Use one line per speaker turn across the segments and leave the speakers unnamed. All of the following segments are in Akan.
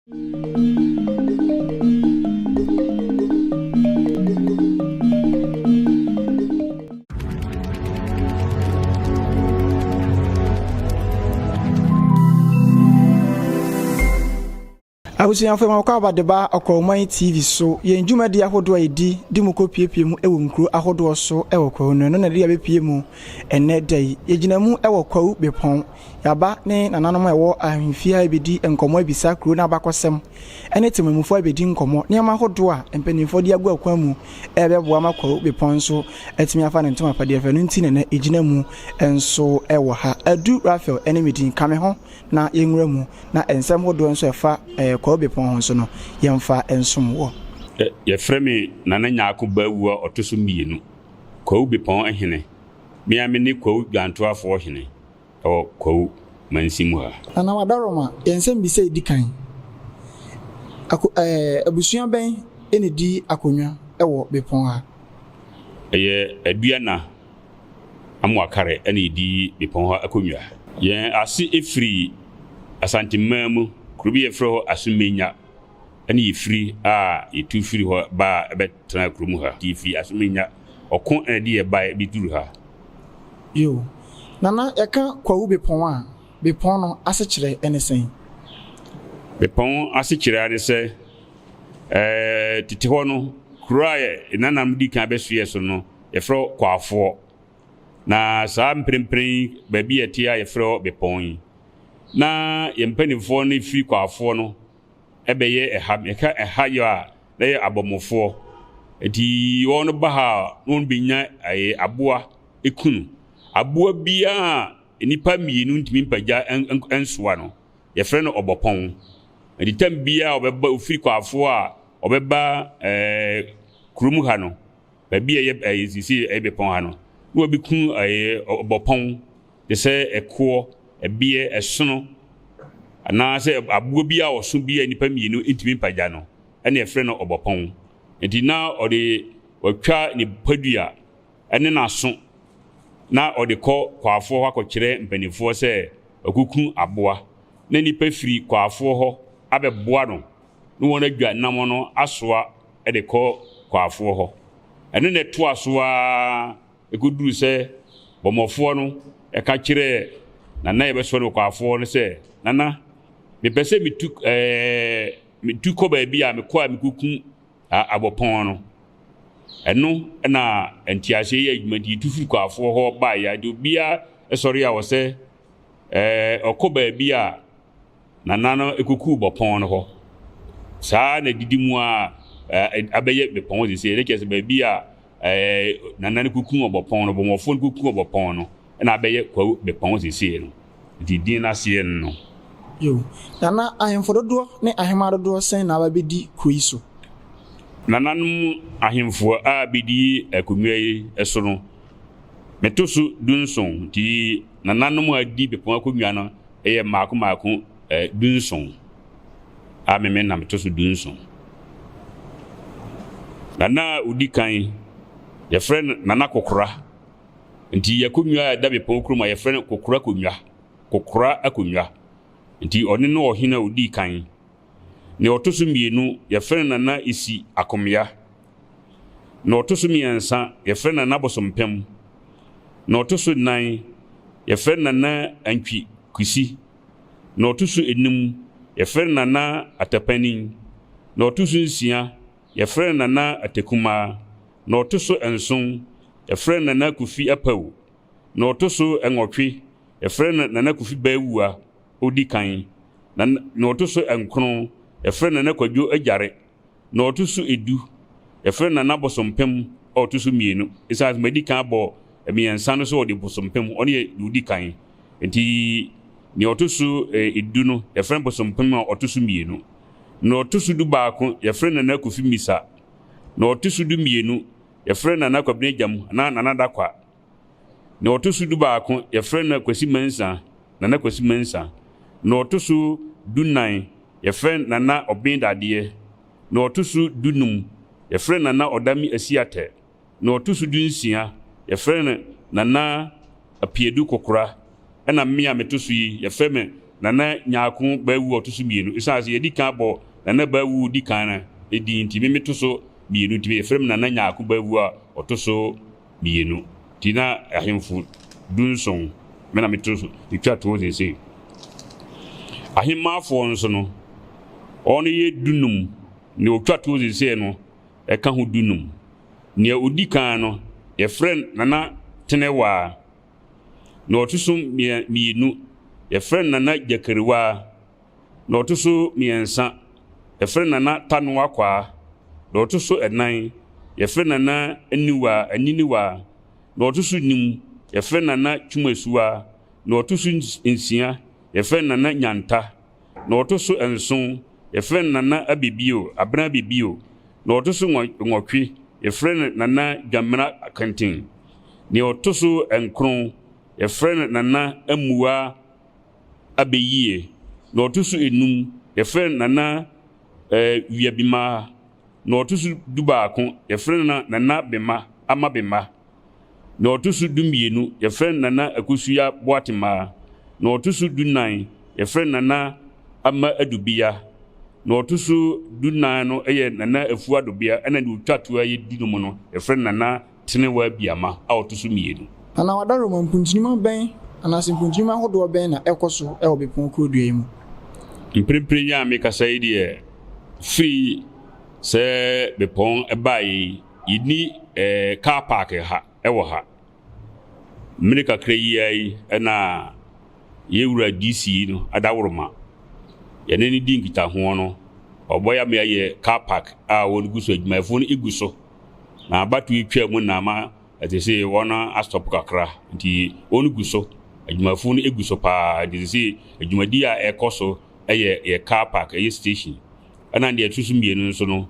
I was in for my car about the bar Okwawuman TV so ye njuma di ahodo edi di mu ko piepie mu ewo nkro ahodo so ewo Kwahu no na di abepie mu enne dai ye gina mu ewo Kwahu Bepong yaba ne nananom ewo ahemfia ebedi enkomo abisa kro na Abakosem ene temamufo abedi nkomo ne ma ahodo a empanifo di agu akwa mu ebeboa ma Kwahu Bepong so etimi afa ne ntoma pade afa no nti ne egina mu enso ewo ha adu Raphael ene medin kame ho na yenwura mu na ensem hodo enso efa Kwahu Bepong so no yemfa ensom wo
ye frame na na nyaako bawu otoso mienu Kwahu Bepong ahene me amene Kwahu gwantoafo hene o Kwahu mansimu ha
ana wadaroma yensem bi se dikan abusuan ben ene di akonwa ewo Bepong ha
ye aduana amwakare ene di Bepong ha akonwa ye ase efri asantimamu kurubi efro asumenya ani free etu free ho ba betra kurumu ha TV asumenya okon edi e ba biduru ha
yo nana yaka Kwahu Bepong Bepong no asechire enesen
Bepong asechire ade se titi ho no kuraye nanam di kan besuye so no efro kwafo na sa mprempren ba bi etia efro Bepong na yempanifo ne fi kwafo no ebeye eha yo a na ye abomofo eti won ba ha won binya aboa ekunu aboa bia enipa mienu ntimi mpaja ensoa no ye frɛ no obopon edi tam bia obeba ofiri kwafo a obeba kurumu ha no ba bia ye sisi Bepong ha no no obikun obopon de se ekwo ebie esono ana se abuo bia oso bia nipa mienu ntimi mpaja no ene efre no obopon enti na ode watwa ni padua ene na so na ode kɔ kwafo hɔ akɔkyerɛ mpanifo se akuku aboa na nipa firi kwafo hɔ abɛboa no no wona dwa nam no asoa ede kɔ kwafo hɔ ene ne to asoa ekuduru se bomofo no eka kyerɛ nana yebeso no kwafo no se nana me pese mitu ko ba bia me ko a mekuku abopon no eno na entiase ye adwumadi tu fi kwafo ho ba ya de bia esori a wo se okoba bia nana no ekuku bopon no ho saa na didimu a abeye Bepong se le kese ba bia nana no kuku obopon no bomofo kuku obopon no na abeye Kwahu Bepong se no didi na se no
yo nana ahemfo dodo ne ahema dodo sen na abedi kruiso
nananum ahemfo abedi akunwai eso no metoso dunson ti nananum adi Bepong akunwa no eye maako dunson ameme na metoso dunson nana udi kan ye friend nana kokora nti yakunwa da Bepong kruma ye friend kokora akunwa nti oni no ohina udi kan ne otoso mienu ye friend nana isi akomya na otoso miensa ye friend nana bosompem na otoso nan ye friend nana antwi kusi na otoso enum ye friend nana atapanin na otoso nsia ye friend nana atekuma na otoso enson ye friend nana kufi apawu na otoso enwotwe ye friend nana kufi bawua odi kan na otoso enkron ye friend nana kwadwo agyare na otoso edu ye friend nana bosompem otoso mienu isa medi kan bo emiensa no so odi bosompem oni odi kan enti ni otoso edu no ye friend bosompem otoso mienu na otoso du baako ye friend nana kufi misa na otoso du mienu ye friend nana kwabne jam na nana dakwa na otoso du baako ye friend na kwasi mansa nana kwasi mansa na otoso dunan ye friend nana obindade na otoso dunum ye friend nana odami asiate na otoso dunsia ye friend nana apiedu kokora ena mmea metoso yi ye friend nana nyaako bawu otoso mienu isaase yedi kan bo nana bawu di kan na edi nti me metoso mienu nti efrem nana nyaako bawu a otoso mienu tina ahemfu dunson me na metoso itwa to ze ahemafo nso no ono ye dunum ne otwa to ze no eka ho dunum ne odi kan no efrem nana tenewa na otoso mienu efrem nana jakeriwa na otoso miensa efrem nana tanwa kwa na otoso enan efrem nana aniniwa na otoso nim efrem nana twumesuwa na otoso nsia efrem nana nyanta na otoso enson efrem nana abibio abran bibio na otoso ngotwe efrem nana gamra akantin ne otoso enkron efrem nana amuwa abeyie na otoso enum efrem nana wiabima na otoso dubaako efrem nana bema amabema na otoso dumienu efrem nana akusuya boatima na otoso dunan efrem nana ama adubia na otoso dunan no eye nana afu adubia ena de utwatoa ye dunum no efrem nana tenewa biama a otoso mienu
ana wadaro mampuntinima ben ana simpuntinima hodo ben na ekoso e Bepong kodua yi mu
imprempre ya me kasai de free se Bepong ebai yini car park ha ewo ha America kreyi ai na yewura DC no adaworoma ya nani dingita ho no oboya me ye car park a won guso adwumafo no iguso na abatu itwa mu na ma ati se wona astop kakra nti onu guso adwumafo no eguso pa ati se adwumadi a ekoso ye car park ye station ana de atusu mienu nso no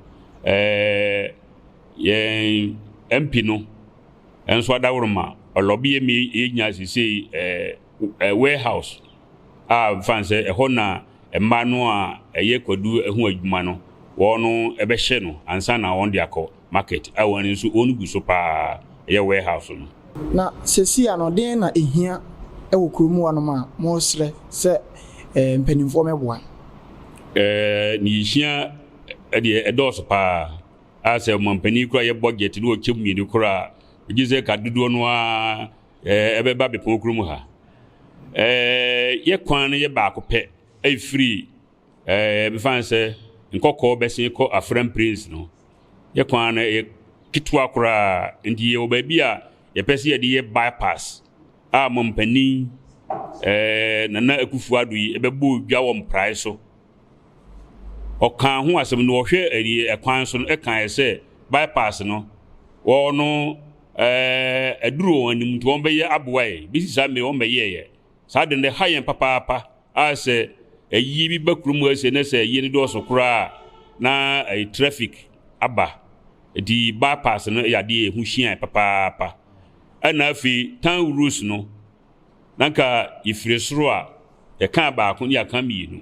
ye MP no enso adaworoma olobi me enya se warehouse a fanse eho na emma no a eye kwadu ehu adwuma no wono ebehye no ansa na won de akọ market a won nso onu guso pa eye warehouse no
na sesi anoden na ehia ewo kromu wanom a mo sre se mpanimfo meboa
ni hia de edos pa a se mo mpani kura ye budget no ochemu ni kura gize ka dudu no a ebeba Bepong kromu ha ye kwan ye ba ko pe e free be fanse nkoko besin ko afran prince no ye kwan ye kitwa kura ndi ye obabi a ye pese ye de bypass a mompani nana akufu adu yi ebebo dwa wo mprai so okan ho asem no hwe eri ekwan so no ekan ese bypass no wo no eduro wanim to won be ye aboae bi sisa me won be ye sa de ne hayen papa ase eyi bi bakrum ase ne se yi ne do so kura na traffic aba di bypass no ya de hu hia papa ana fi town rules no nanka ifire soro a e kan ba ko ya kan mienu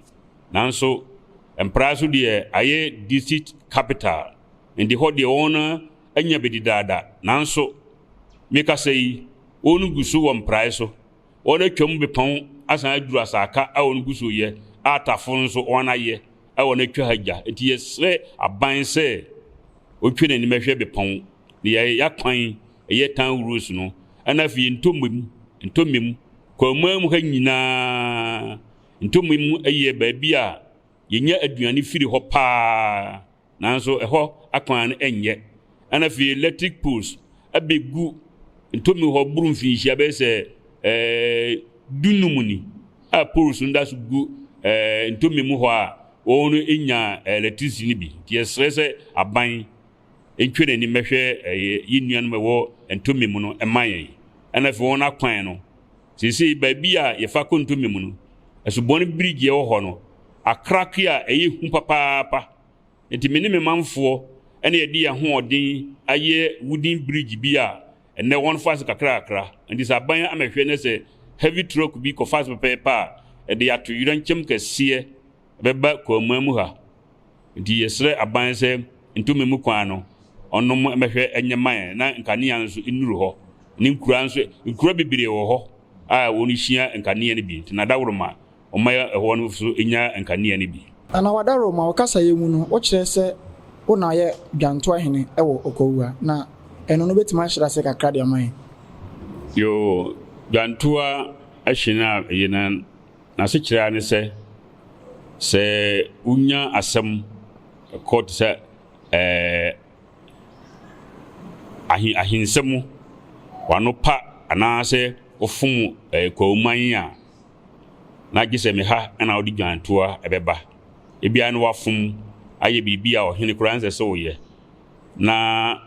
nanso empraso de aye district capital ndi ho de ona anya bedi dada nanso meka sei onu gusu wo mpraiso ona twam Bepong asan aduru asaka a onu gusu ye atafo nso ona ye a ona twa hagya enti yesre aban se otwe ni mehwe Bepong ni ya kwan ye tan rules no ana fi ntomim kwamam ha nyina ntomim eye baabi a yenya aduane firi ho pa nanso eho akwan enye ana fi electric poles abegu ntomi ho buru mfinhia be se dunumuni a poles ndasu gu ntomi mu ho a onu enya electricity ni bi tie stress aban entwene ni mehwe yinuan mewo ntomi mu no emayen ana fi wona kwan no sisi baabi a ye fa ko ntomi mu no asubon bridge ye ho no akraki a hu papa enti meni me manfo ene ye di ho odin aye wooden bridge bi a ene won fast kakra enti saban amehwe ne se heavy truck bi ko fast pepa e de ato yuran kese beba ko mamu ha enti yesre aban se ntumi mu kwan no onom amehwe enyeman na nkania nso inuru ho ni nkura nso nkura bibire wo ho a woni hia nkania ne bi na daworoma omaya ehwo no so enya nkania ne bi
ana wadaro ma wakasa yemu no wo kire se wo na ye dwanto ahene ewo Okwawua na eno no betima hyira se kakra de aman
yo dwanto ahina yena na se kire ane se unya asem court se ahinsemu wano pa anase ofum Kwawuman a na gise me ha na odi dwanto ebeba ebia no wafum aye bibia ohene kuranse se oye na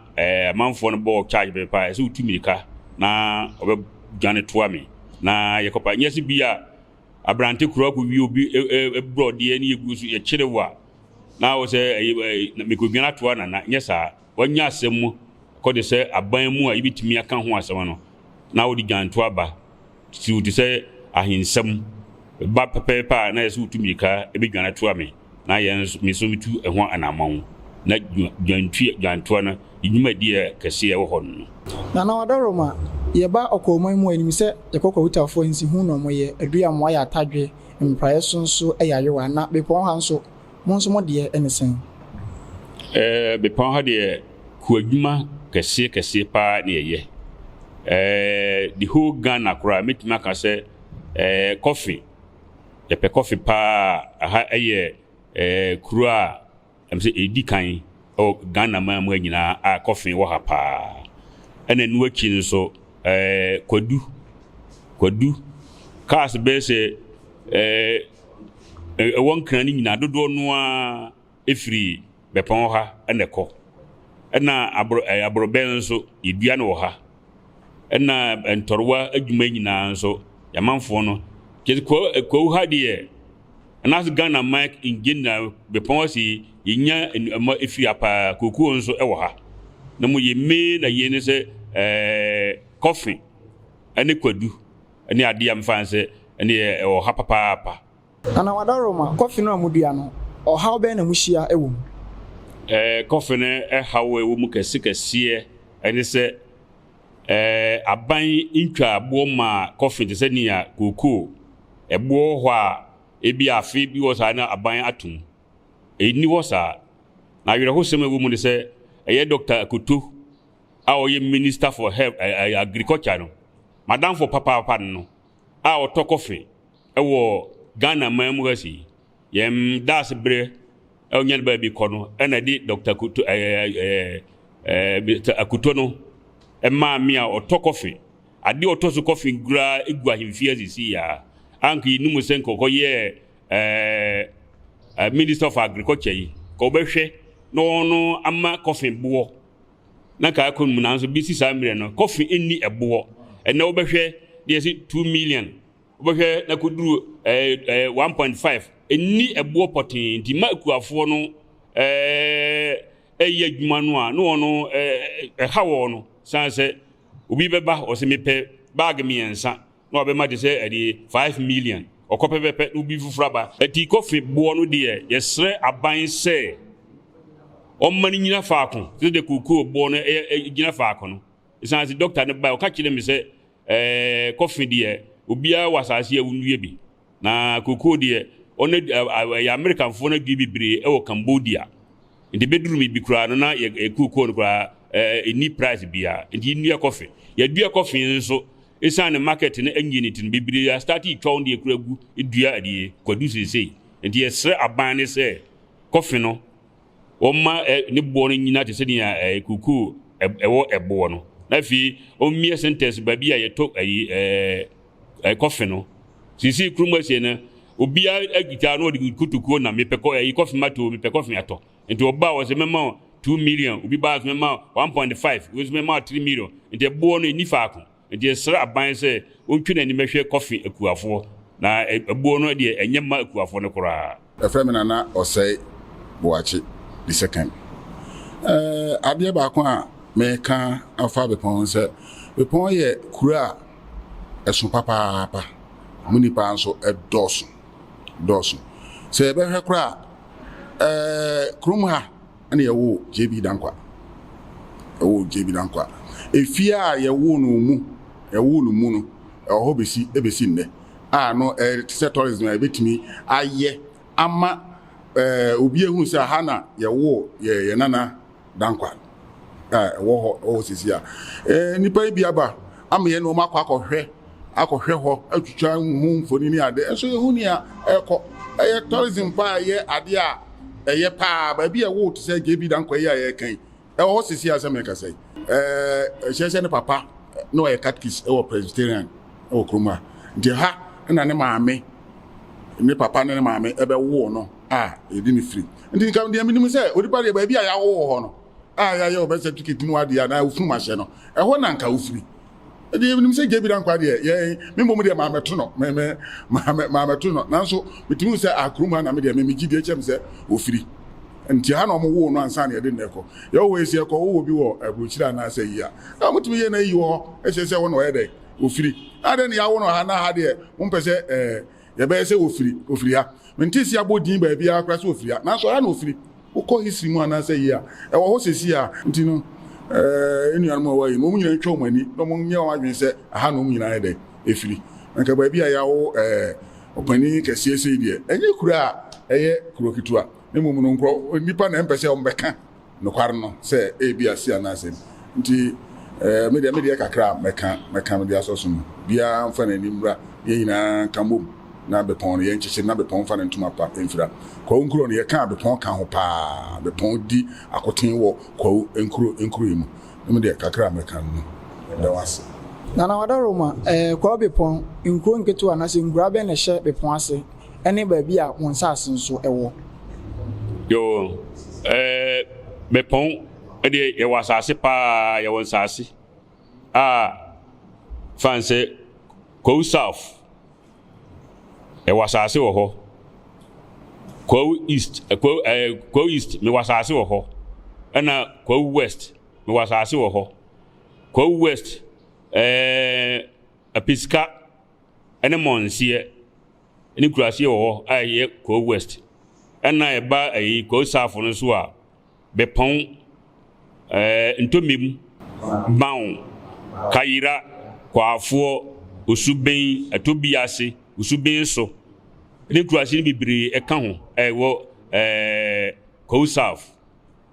manfo no bo charge be pa se utumirika na obe dwane toa me na yekopa nyesi bia abrante kuro ko wi obi brode ni egu so ye kirewa na wo se mekodwana toa na nyesa wanya asem ko de se aban mu a ibitimi aka ho asem no na odi dwanto aba ti uti se ahinsem ba pepepa na yesu utumirika ebedwana toa me na yen miso mitu eho anamon na dwanto na idwumadi kese ewo ho no
na wadaro ma ye ba Okwawuman mu anim se yekokwa hutafo nsi hu no moye adua mo ya atadwe mpraye sonso eyayewa na Bepong ha nso monso mo de enesen
Bepong ha de ku adwuma kese pa na ye the whole Ghana kura metima ka se coffee ye pe coffee pa ha eye kura amse edikan o Ghana ma mu nyina a coffee wo ha pa ena nuachi nso kwadu cars be se won kan ni nyina dodo no a efiri Bepong ha eneko ena abrobe nso yedua no ha ena entorwa adwuma nyina nso yamanfo no Kwahu ha de anas Ghana mic ingina Bepong si yenya ma efiri apa kokuo nso ewo ha na mo yeme na yene se coffee ene kwadu ene ade am fanse ene o ha papa
ana wadaro ma coffee no amudua no o ha obe na muhia ewo
coffee ne hawo ewo mu kese ene se aban intwa abo ma coffee de se nia koko ebo ho a ebi afi bi wo sa na aban atum eni wo sa na yere ho sem ewo mu de se eye Dr. Akutu a oye Minister for Health Agriculture no madam for papa no a oto coffee ewo Ghana mamu gasi yem das bre onyan ba bi kono ena di Dr. Akutu Akutu no ma mi a oto coffee ade oto so coffee gra egua himfia sisi ya anki numu senko ko ye Minister of Agriculture yi ko behwe no ama coffee bo na ka ko mu nanso bi sisa mire no coffee enni ebo ena wo behwe de 2 million wo behwe na koduru 1.5 enni ebo potin di makuafo no eya dwuma no a no no hawo no sanse obi beba o se mepe bag miensa no be ma de se 5 million okopepepe obi fufraba ati coffee bo no de yesre aban se o mani nyina faako se de kuku bo no nyina faako no sanse doctor ne ba o ka kire me se coffee de obia wasase awunwie bi na kuku de on ya American fo na bibre e wo Cambodia ndi beduru mi bi kura no na kuku no kura ni price bia ndi nua coffee ya dua coffee nso isane market ne engine tin bibre ya start itwa ndi ekura gu dua ade kwadu sesei ndi esre aban ne se coffee no oma ne bo no nyina te se dia kuku ewo ebo no na fi o mie sentence ba bia ye to coffee no sisi kruma se na obia agita no de kutukuo na mepeko coffee mato mepeko coffee ato nti oba wo se mema 2 million obi ba se mema 1.5 wo se mema 3 million nti ebo no ni faako nti esra aban se ontwe na ni mehwe coffee akuafo na ebo no de enyema akuafo no kora
efremina na osei boachi the second adie ba ko a me kan afa Bepong se Bepong ye kura esun papa muni pa nso dosu se be hwe kura krum ha ane yewo JB Dankwa efia yewo no mu no ho besi nne no tourism betimi aye ama obi ehun se hana ye nana dankwa wo sisi a nipa bi aba ama ye no makwa akɔhwɛ hɔ atwitwa hu mfoni ni ade so ehu ni a ɛkɔ tourism pa ye ade a ɛyɛ pa ba bi wo to se gebi dankwa ye a ye kan ɛwɔ sisi a se me ka sei hyehyɛ ne papa no ɛyɛ catechist ɛwɔ Presbyterian ɛwɔ kroma nti ha na ne maame ne papa ne maame ebe wo no edi ni free nti kam de minim se odipa de ba bi a ya wo ho no ya ya obe certificate no ade na ofunu ma hye no ɛho na nka ofiri edi minim se gebi dan kwa de ye me mom de maame to no maame to no nanso mitimu se akruma na me de me gidi echem se ofiri nti ha na omo wo no ansa na ye de nneko ye wo esi ekọ wo bi wo abrochira na asa yi a mutumi ye na yi ho ehye wo no ye de ofiri ade ne ya wo no ha na ha de mpese ye be se ofiri ha mentisi abodin ba bia akra se ofiri ha na so ha na ofiri ukọ history mu ana say ya e wo ho sesi a nti no enuan mo wa yi mo nyina twom ani no mo nya wa dwen se ha no mo nyina ye de efiri nka ba bia ya wo opani kese ese die enye kura eye kuro kitua ne mo no nkro nipa na mpese o mbeka no kwar no se e bia si ana se nti media kakra meka media soso no bia mfa na ni mra ye nyina kambo na Bepong ye nchese na Bepong fa na ntuma pa enfira Kwahu nkuro no ye ka Bepong ka ho pa Bepong di akoten wo Kwahu nkuro yimu media kakra meka no da wase
na wadaroma Kwahu Bepong nkuro nketu anase ngura be na hye Bepong ase ene ba bi a won sase nso ewo
yo Bepong ede ye wasase pa ye won sase fanse Kwahu South wasase wo ho Kwahu East me wasase wo ho na Kwahu West me wasase wo ho Kwahu West apiska ene monsie ene kurase wo ho aye Kwahu West na eba ayi Kwahu South no so a Bepong ntomim baun kayira kwafo osuben atobiase osuben so ene kurase ni bibiri eka ho wo Kwahu South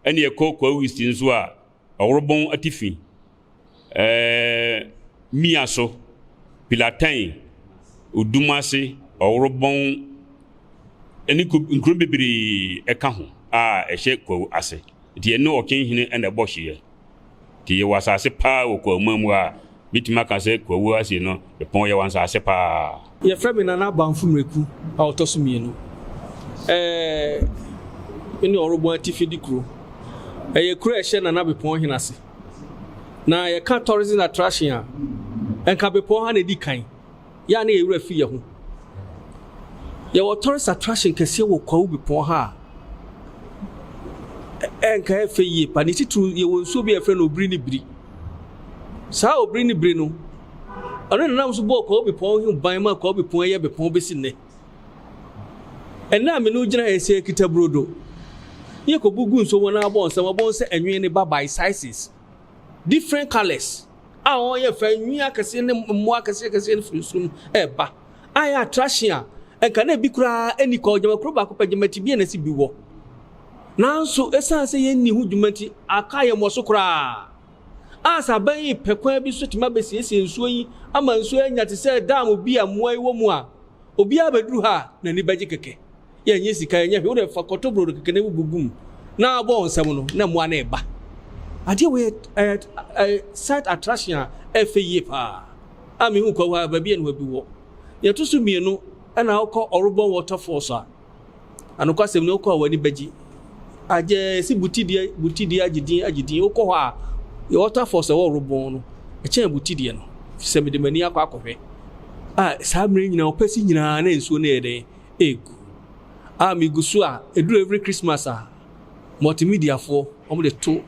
ene ekọ Kwahu East nso a orobon atifi miaso pilatan odumase orobon ene nkro bibiri eka ho ehye Kwahu ase ti ene okenhine ene bohye ti ye wasase pa Okwawuman mu a bitima ka se Kwahu ase no Bepong ye wasase pa
ye frame na na banfu mreku a otoso mienu ene orobon atifi dikro ye kro ehye na Bepong hinase na ye ka tourism attraction a enka Bepong ha na di kan ya na ye wura fi ye ho ye wo tourist attraction kese wo Kwahu Bepong ha enka efe yi pa ni titru ye wo nso bi efe no obri ni bri sa obri ni bri no ono na nso bo Kwahu Bepong hu ban ma Kwahu Bepong ye Bepong besi ne ena me no gina ese kitabrodo ye ko bugu nso wona abon se enwen ne by sizes different colors on ye fa enwen akase ne mo akase ne frusum ba aya attraction enka na bi kura eni ko jama kuro ba ko pagimati bi na si bi wo nanso esan se ye ni hu dwumati aka ye mo so kura asa ban yi pekwan bi so tima besiesie nsuo yi ama nsuo anya te se dam bi a moai wo mu a obi abeduru ha na ni baji keke ye nye sika ye nya hwe wo de fa kotobro keke na bugum na abo nsam no na mo ana eba ade we site attraction efe yi pa ami hu Kwahu ba bi enu bi wo ye to so mienu ana okọ orobon waterfalls a anokwasem ne okọ wani baji aje si butidi agidin okọ ha ye waterfalls wo orobon no e chen butidi no fisem de mani akọhwe sa mre nyina opasi nyina na nsuo na ede egu mi gusu a eduru every Christmas a multimedia for omo de to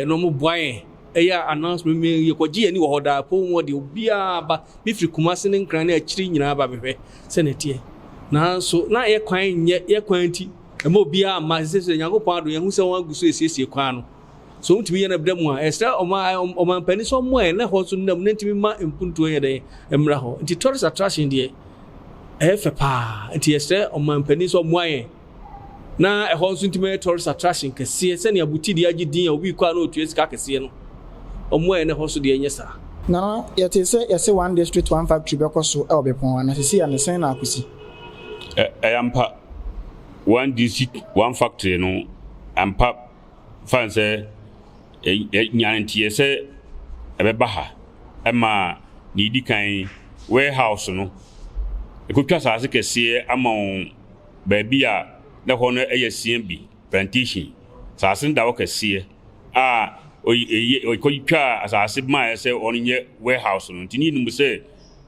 no mo boyen ya announcement me ye koji ani wo hoda po mo de obia ba bi firi Kumase ne nkran na akiri nyina ba behwe se na tie na so na ye kwan ti e mo bia ma se Nyankopon ado ye hu se won aguso esiesie kwan no so ntimi ye na bdam a extra o man pani so mo na ho so nam ntimi ma empuntu ye de emra ho nti tourist attraction de efe pa nti yesre omampani so moaye na ehon so ntime tourist attraction kese se ne abuti de agidin ya obi kwa na otu esika kese no omoaye ne hoso de enyesa
na yete se yese one district one factory bekoso e Bepong na sisi ya ne sen na akusi
ampa one district one factory no ampa fanse nyantie se ebeba ha ema ni dikan warehouse no ekotwa saase kese ama baabi a na ho no CMB plantation saase nda wo kese a oyikotwa saase ma se onye warehouse no ntini num se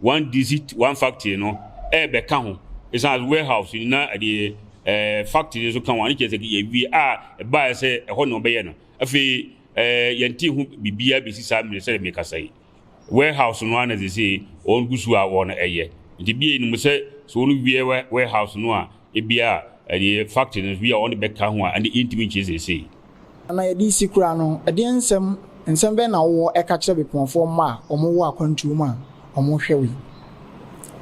one district one factory no beka ho is as warehouse na the factory so kan wani kese ye wi a ba se ho no be ye no afi yenti hu bibia be sisa mi se me kasai warehouse no ana ze on gusu a won eye nti bi enu se so no wie warehouse no a ebia the factory no we on be ka ho and intimi chese say
na ye di sikura no ade nsem be na wo e ka kire Bepong fo ma omo wo akwantu ma omo hwewe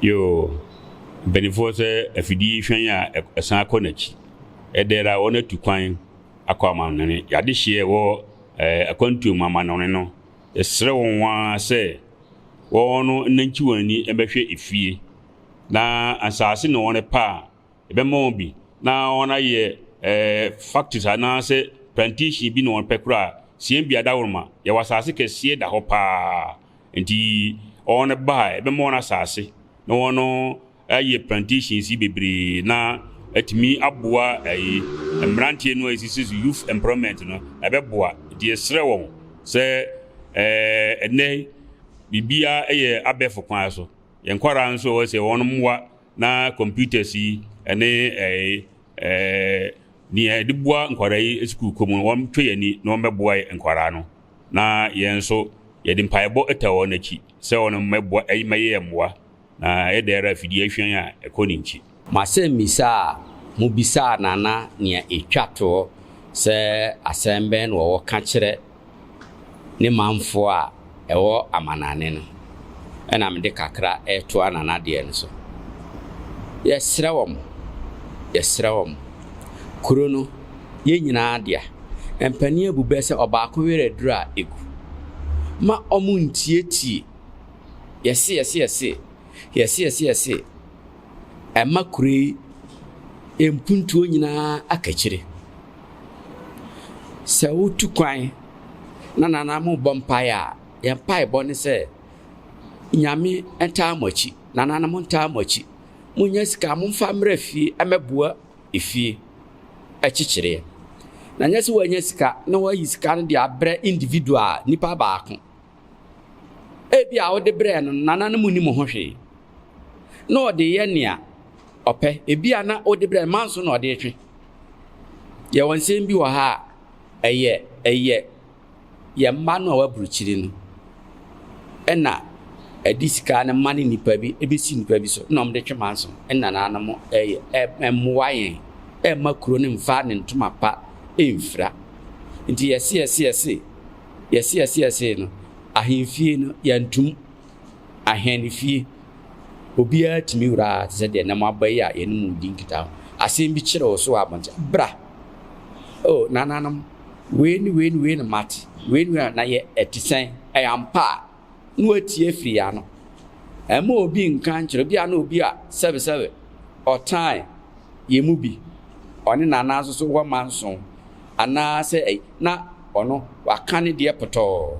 yo benefo se afidi hwan a esan akonachi edera wona tukwan akwama nene yade hye wo akwantu mama no esre wonwa se wono nanchi wani ebehwe efie na asase no wona pa ebemo bi na wona ye factories ana se plantation bi no won pekura CMB adawroma ye wasase kese da ho pa enti wona ba ebemo na asase no wono aye plantations bebre na atimi aboa emrantie no exist youth employment no abeboa die sre won se ene bibia eye abefo kwan so yenkwara nso wo se won mwa na computers ene ni edibua nkwara yi school komu won tweyani no meboa nkwara no na yenso yedi mpaebo etawo nachi se won meboa maye mwa na edera fidi ahwan a ekoninchi
masemisa mubisa nana ne etwato se asembe no wo ka kire ne manfo a ewo amanane no ena mede kakra eto anana de no so yesrewom kuro no ye nyina dia empani abube se obaako were dura egu ma omuntieti yesi ema kure empuntuo nyina akachire se wotu kwan na mo bompaya ya pai bone se nyame enta amachi na mo enta amachi munya sika mo mfa mrafi amebua efie achichire na nyase wanya sika na wayi sika no de abre individual nipa baako ebia wo de bre no nana mu ni mo hwe no de ye nia ope ebia na wo de bre manso no de twe ye wonsem bi wo ha eye ye mma no wa buruchiri no ena edisika na mani nipa bi ebesi nipa bi so no mde twe manso ena na mo emwaye makro ne mfa ne ntoma pa emfra nti yesi no ahemfie no yantum ahenifie obia timi wura ze de na mabai a yenu dinkita asem bi kire wo so abonja bra oh nananam weni mati weni na ye etisen ayampa no atie firi ya no ema obi nkan kire bia na obi a sebe o time yemu bi oni nanazo so wo manso ana se na ono wakane de poto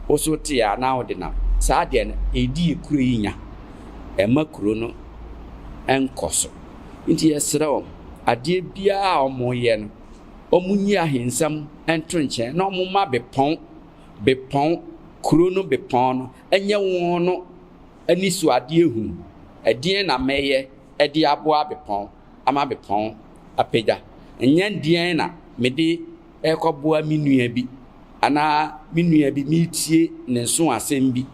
oso te ya na odina saa de na edi kuro yinya ema kuro no enkoso nti yesrewo ade bia omoye no omunyi ahensam ento nche na omuma Bepong kuro no Bepong no enye won no anisu ade ehu ade na meye ade aboa Bepong ama Bepong apeda enye die na mede ekoboa minua bi ana minua bi mitie ne so asem bi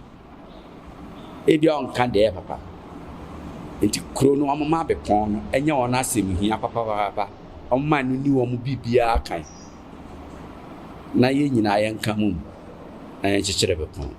ebi onka de papa enti kuro no amama Bepong no enye won asem hia papa omma no ni wo mu bibia kan na ye nyina ye nka mu na ye kyekere Bepong